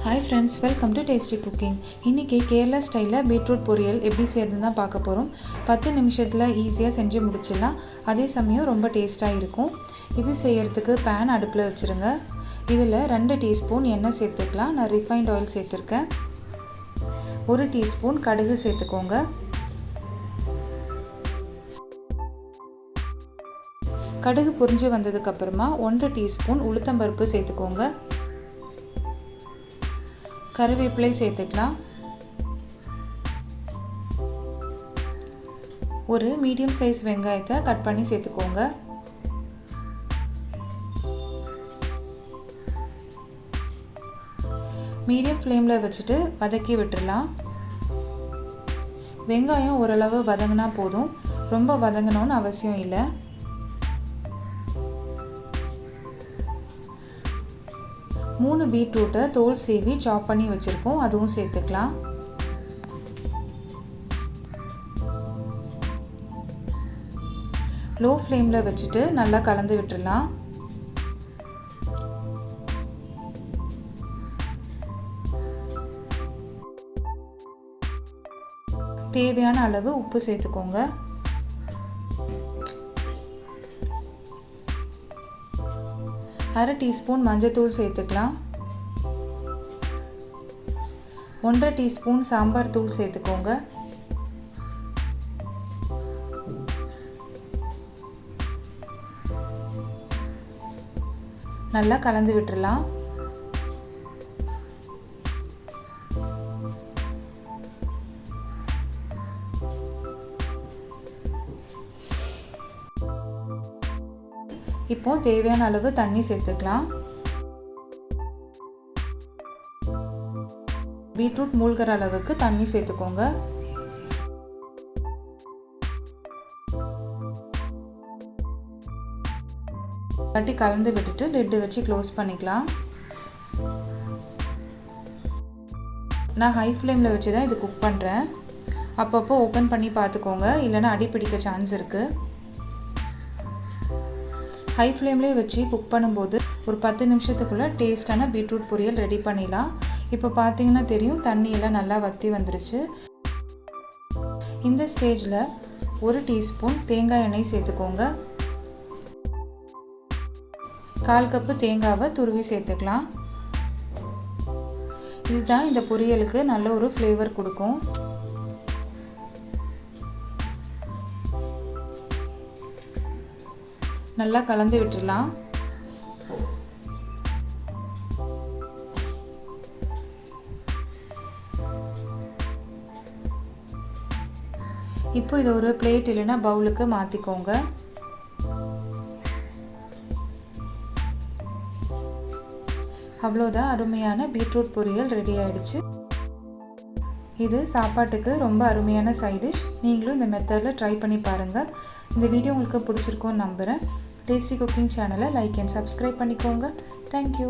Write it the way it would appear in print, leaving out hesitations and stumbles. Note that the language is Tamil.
Hi friends, welcome to tasty cooking. இன்றைக்கி கேரளா ஸ்டைலில் பீட்ரூட் பொரியல் எப்படி செய்கிறதுன்னு தான் பார்க்க போகிறோம். 10 நிமிஷத்தில் ஈஸியாக செஞ்சு முடிச்சிடலாம். அதே சமயம் ரொம்ப டேஸ்ட்டாக இருக்கும். இது செய்கிறதுக்கு பேன் அடுப்பில் வச்சுருங்க. இதில் 2 டீஸ்பூன் எண்ணெய் சேர்த்துக்கலாம். நான் ரிஃபைண்ட் ஆயில் சேர்த்துருக்கேன். 1 டீஸ்பூன் கடுகு சேர்த்துக்கோங்க. கடுகு பொரிஞ்சு வந்ததுக்கப்புறமா 1 டீஸ்பூன் உளுத்தம்பருப்பு சேர்த்துக்கோங்க. கருவேப்பிலை சேர்த்துக்கலாம். ஒரு மீடியம் சைஸ் வெங்காயத்தை கட் பண்ணி சேர்த்துக்கோங்க. மீடியம் ஃப்ளேமில் வச்சுட்டு வதக்கி விட்டுடலாம். வெங்காயம் ஓரளவு வதங்கினா போதும், ரொம்ப வதங்கணும்னு அவசியம் இல்லை. மூணு பீட்ரூட்டை தோல் சீவி சாப் பண்ணி வச்சுருக்கோம், அதுவும் சேர்த்துக்கலாம். லோ ஃப்ளேமில் வச்சுட்டு நல்லா கலந்து விட்டுடலாம். தேவையான அளவு உப்பு சேர்த்துக்கோங்க. அரை டீஸ்பூன் மஞ்சத்தூள் சேர்த்துக்கலாம். 1/2 டீஸ்பூன் சாம்பார் தூள் சேர்த்துக்கோங்க. நல்லா கலந்து விட்டுறலாம். இப்போ தேவையான அளவு தண்ணி சேர்த்துக்கலாம். பீட்ரூட் மூழ்கிற அளவுக்கு தண்ணி சேர்த்துக்கோங்க. கட்டி கலந்து விட்டுட்டு லிட் வச்சு க்ளோஸ் பண்ணிக்கலாம். நான் ஹை ஃப்ளேமில் வச்சு தான் இது குக் பண்ணுறேன். அப்பப்போ ஓப்பன் பண்ணி பார்த்துக்கோங்க, இல்லைன்னா அடி பிடிக்க சான்ஸ் இருக்குது. ஹை ஃப்ளேம்லேயே வச்சு குக் பண்ணும்போது ஒரு 10 நிமிஷத்துக்குள்ளே டேஸ்டான பீட்ரூட் பொரியல் ரெடி பண்ணிடலாம். இப்போ பார்த்தீங்கன்னா தெரியும், தண்ணியெல்லாம் நல்லா வற்றி வந்துருச்சு. இந்த ஸ்டேஜில் 1 டீஸ்பூன் தேங்காய் எண்ணெய் சேர்த்துக்கோங்க. 1/4 கப்பு தேங்காவை துருவி சேர்த்துக்கலாம். இதுதான் இந்த பொரியலுக்கு நல்ல ஒரு ஃப்ளேவர் கொடுக்கும். நல்லா கலந்து விட்டுடலாம். இப்போ இதை ஒரு பிளேட் இல்லைன்னா பவுலுக்கு மாற்றிக்கோங்க. அவ்வளோதான், அருமையான பீட்ரூட் பொரியல் ரெடி ஆயிடுச்சு. இது சாப்பாட்டுக்கு ரொம்ப அருமையான சைட் டிஷ். நீங்களும் இந்த மெத்தடில் ட்ரை பண்ணி பாருங்கள். இந்த வீடியோ உங்களுக்கு பிடிச்சிருக்கும்னு நம்புகிறேன். டேஸ்டி குக்கிங் சேனலை லைக் அண்ட் சப்ஸ்கிரைப் பண்ணிக்கோங்க. தேங்க்யூ.